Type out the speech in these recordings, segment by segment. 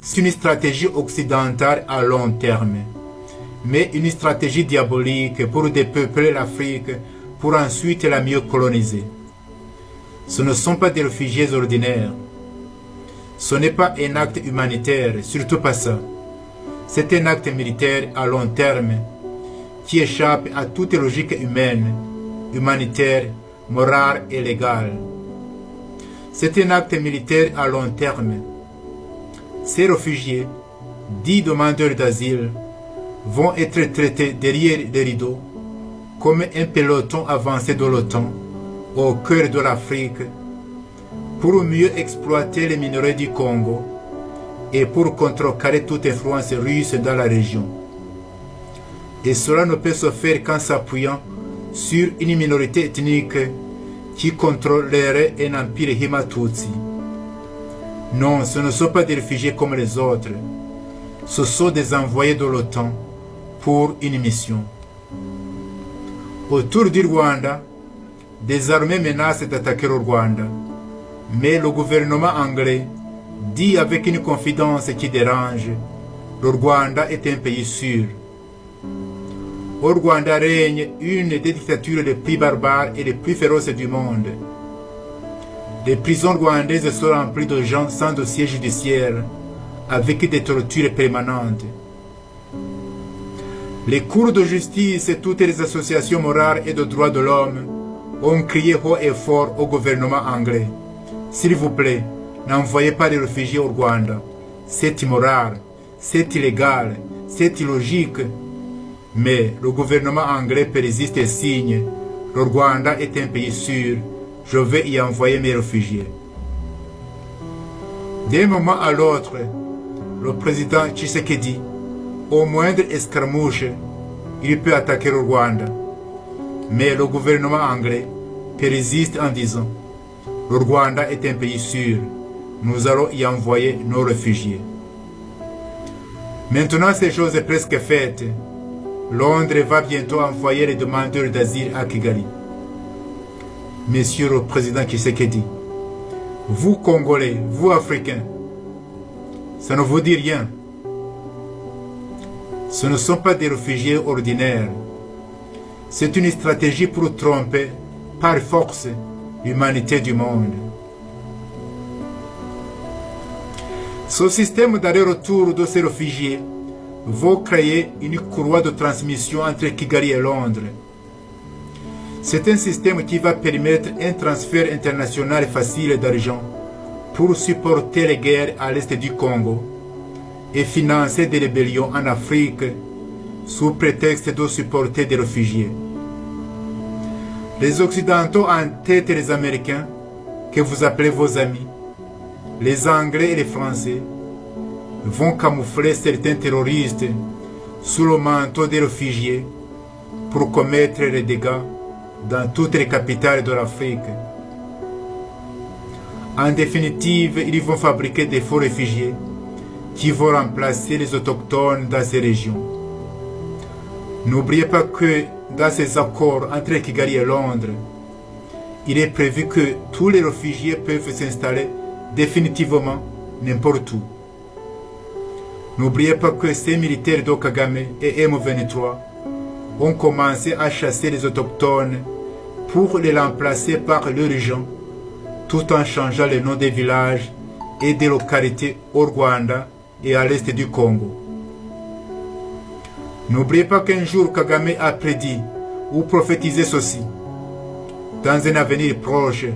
C'est une stratégie occidentale à long terme, mais une stratégie diabolique pour dépeupler l'Afrique pour ensuite la mieux coloniser. Ce ne sont pas des réfugiés ordinaires. Ce n'est pas un acte humanitaire, surtout pas ça. C'est un acte militaire à long terme qui échappe à toute logique humaine, humanitaire, morale et légale. C'est un acte militaire à long terme. Ces réfugiés, dits demandeurs d'asile, vont être traités derrière les rideaux comme un peloton avancé de l'OTAN au cœur de l'Afrique pour mieux exploiter les minerais du Congo et pour contrecarrer toute influence russe dans la région. Et cela ne peut se faire qu'en s'appuyant sur une minorité ethnique qui contrôlerait un empire Himatutsi. Non, ce ne sont pas des réfugiés comme les autres. Ce sont des envoyés de l'OTAN pour une mission. Autour du Rwanda, des armées menacent d'attaquer le Rwanda. Mais le gouvernement anglais dit avec une confidence qui dérange, le Rwanda est un pays sûr. Au Rwanda règne une des dictatures les plus barbares et les plus féroces du monde. Les prisons rwandaises sont remplies de gens sans dossier judiciaire, avec des tortures permanentes. Les cours de justice et toutes les associations morales et de droits de l'homme ont crié haut et fort au gouvernement anglais. S'il vous plaît, n'envoyez pas les réfugiés au Rwanda. C'est immoral, c'est illégal, c'est illogique. Mais le gouvernement anglais persiste et signe. Le Rwanda est un pays sûr. Je vais y envoyer mes réfugiés. D'un moment à l'autre, le président Tshisekedi, au moindre escarmouche, il peut attaquer le Rwanda. Mais le gouvernement anglais persiste en disant: le Rwanda est un pays sûr. Nous allons y envoyer nos réfugiés. Maintenant, ces choses sont presque faites. Londres va bientôt envoyer les demandeurs d'asile à Kigali. Monsieur le président Tshisekedi, vous Congolais, vous Africains, ça ne vous dit rien. Ce ne sont pas des réfugiés ordinaires. C'est une stratégie pour tromper par force l'humanité du monde. Ce système d'aller-retour de ces réfugiés va créer une courroie de transmission entre Kigali et Londres. C'est un système qui va permettre un transfert international facile d'argent pour supporter les guerres à l'est du Congo et financer des rébellions en Afrique sous prétexte de supporter des réfugiés. Les Occidentaux, en tête les Américains, que vous appelez vos amis, les Anglais et les Français, vont camoufler certains terroristes sous le manteau des réfugiés pour commettre les dégâts dans toutes les capitales de l'Afrique. En définitive, ils vont fabriquer des faux réfugiés qui vont remplacer les autochtones dans ces régions. N'oubliez pas que dans ces accords entre Kigali et Londres, il est prévu que tous les réfugiés peuvent s'installer définitivement n'importe où. N'oubliez pas que ces militaires de Kagame et M23 ont commencé à chasser les autochtones pour les remplacer par leurs gens, tout en changeant les noms des villages et des localités au Rwanda et à l'est du Congo. N'oubliez pas qu'un jour Kagame a prédit ou prophétisé ceci. Dans un avenir proche,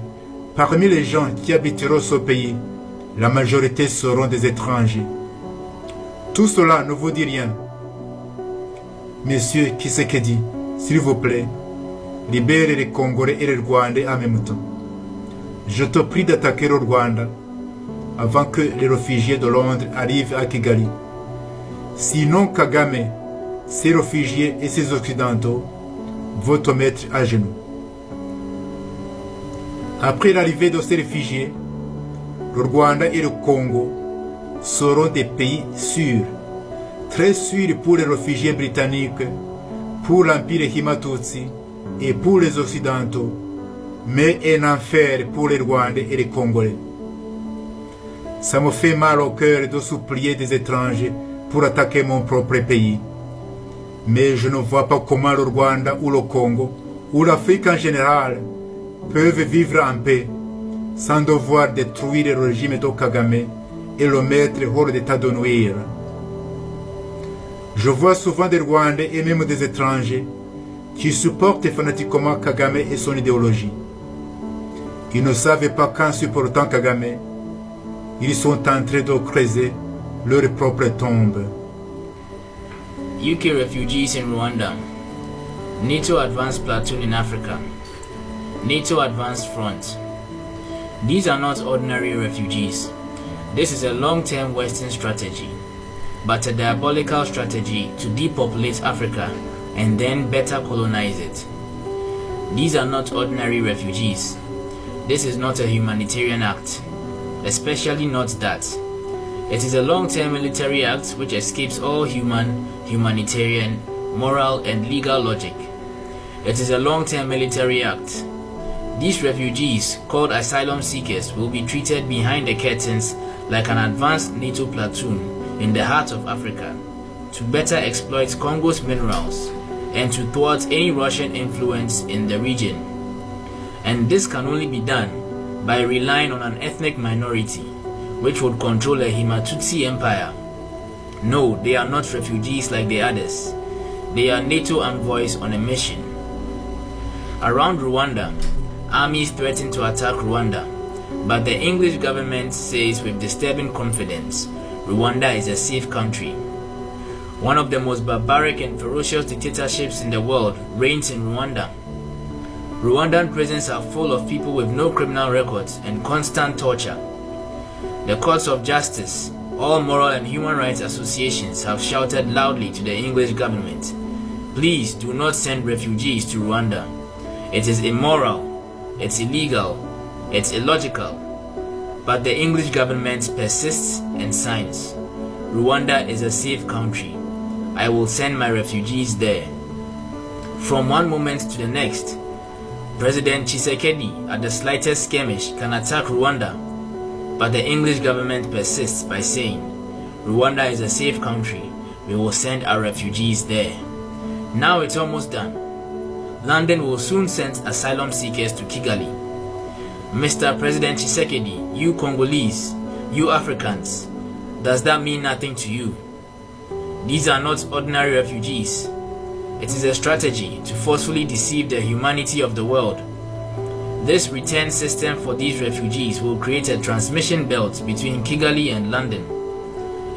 parmi les gens qui habiteront ce pays, la majorité seront des étrangers. Tout cela ne vous dit rien. Monsieur Tshisekedi, s'il vous plaît, libérez les Congolais et les Rwandais en même temps. Je te prie d'attaquer le Rwanda avant que les réfugiés de Londres arrivent à Kigali. Sinon Kagame, ses réfugiés et ses occidentaux vont te mettre à genoux. Après l'arrivée de ces réfugiés, le Rwanda et le Congo seront des pays sûrs, très sûrs pour les réfugiés britanniques, pour l'Empire Himatutsi et pour les Occidentaux, mais un enfer pour les Rwandais et les Congolais. Ça me fait mal au cœur de supplier des étrangers pour attaquer mon propre pays. Mais je ne vois pas comment le Rwanda ou le Congo, ou l'Afrique en général, peuvent vivre en paix, sans devoir détruire le régime de Kagame et le mettre hors d'état de nuire. Je vois souvent des Rwandais et même des étrangers qui supportent fanatiquement Kagame et son idéologie. Ils ne savent pas qu'en supportant Kagame, ils sont en train de creuser leur propre tombe. UK refugees in Rwanda. NATO advanced platoon in Africa. NATO advanced front. These are not ordinary refugees. This is a long-term Western strategy, but a diabolical strategy to depopulate Africa and then better colonize it. These are not ordinary refugees. This is not a humanitarian act, especially not that. It is a long-term military act which escapes all humanitarian, moral and legal logic. It is a long-term military act. These refugees, called asylum seekers, will be treated behind the curtains like an advanced NATO platoon in the heart of Africa to better exploit Congo's minerals and to thwart any Russian influence in the region. And this can only be done by relying on an ethnic minority which would control a Himatutsi empire. No, they are not refugees like the others. They are NATO envoys on a mission. Around Rwanda, armies threaten to attack Rwanda, but the English government says with disturbing confidence, Rwanda is a safe country. One of the most barbaric and ferocious dictatorships in the world reigns in Rwanda. Rwandan prisons are full of people with no criminal records and constant torture. The courts of justice, all moral and human rights associations have shouted loudly to the English government, please do not send refugees to Rwanda. It is immoral, it's illegal, it's illogical. But the English government persists and signs. Rwanda is a safe country. I will send my refugees there. From one moment to the next, President Tshisekedi at the slightest skirmish can attack Rwanda, but the English government persists by saying, Rwanda is a safe country, we will send our refugees there. Now it's almost done. London will soon send asylum seekers to Kigali. Mr. President Tshisekedi, you Congolese, you Africans, does that mean nothing to you? These are not ordinary refugees. It is a strategy to forcefully deceive the humanity of the world. This return system for these refugees will create a transmission belt between Kigali and London.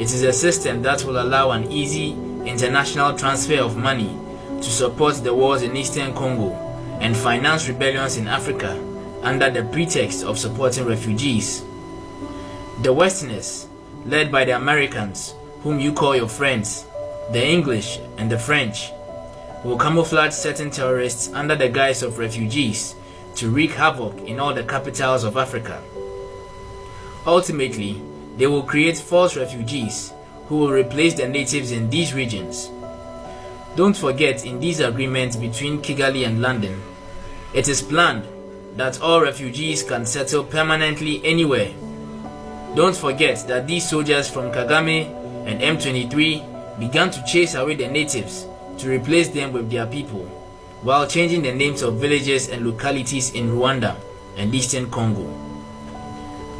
It is a system that will allow an easy international transfer of money to support the wars in Eastern Congo and finance rebellions in Africa under the pretext of supporting refugees. The Westerners, led by the Americans, whom you call your friends, the English and the French, will camouflage certain terrorists under the guise of refugees to wreak havoc in all the capitals of Africa. Ultimately, they will create false refugees who will replace the natives in these regions. Don't forget, in these agreements between Kigali and London, it is planned that all refugees can settle permanently anywhere. Don't forget that these soldiers from Kagame and M23 began to chase away the natives to replace them with their people, while changing the names of villages and localities in Rwanda and Eastern Congo.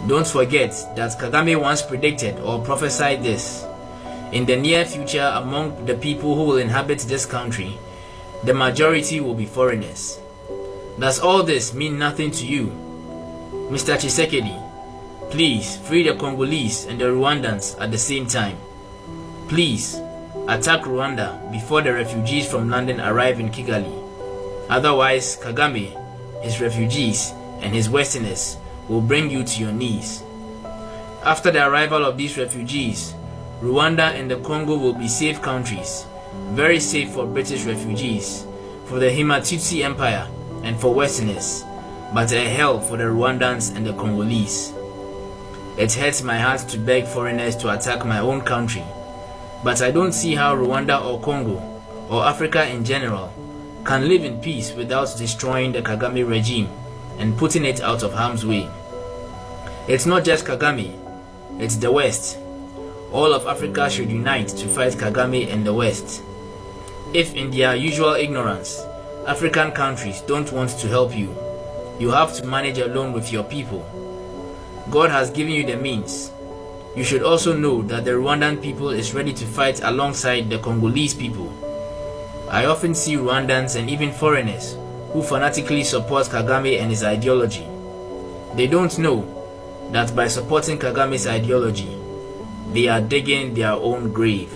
Don't forget that Kagame once predicted or prophesied this. In the near future, among the people who will inhabit this country, the majority will be foreigners. Does all this mean nothing to you? Mr. Tshisekedi, please free the Congolese and the Rwandans at the same time. Please attack Rwanda before the refugees from London arrive in Kigali. Otherwise, Kagame, his refugees, and his Westerners will bring you to your knees. After the arrival of these refugees, Rwanda and the Congo will be safe countries, very safe for British refugees, for the Himatutsi Empire, and for Westerners, but a hell for the Rwandans and the Congolese. It hurts my heart to beg foreigners to attack my own country, but I don't see how Rwanda or Congo, or Africa in general, can live in peace without destroying the Kagame regime and putting it out of harm's way. It's not just Kagame. It's the West. All of Africa should unite to fight Kagame and the West. If in their usual ignorance, African countries don't want to help you, you have to manage alone with your people. God has given you the means. You should also know that the Rwandan people is ready to fight alongside the Congolese people. I often see Rwandans and even foreigners who fanatically support Kagame and his ideology. They don't know that by supporting Kagame's ideology, they are digging their own grave.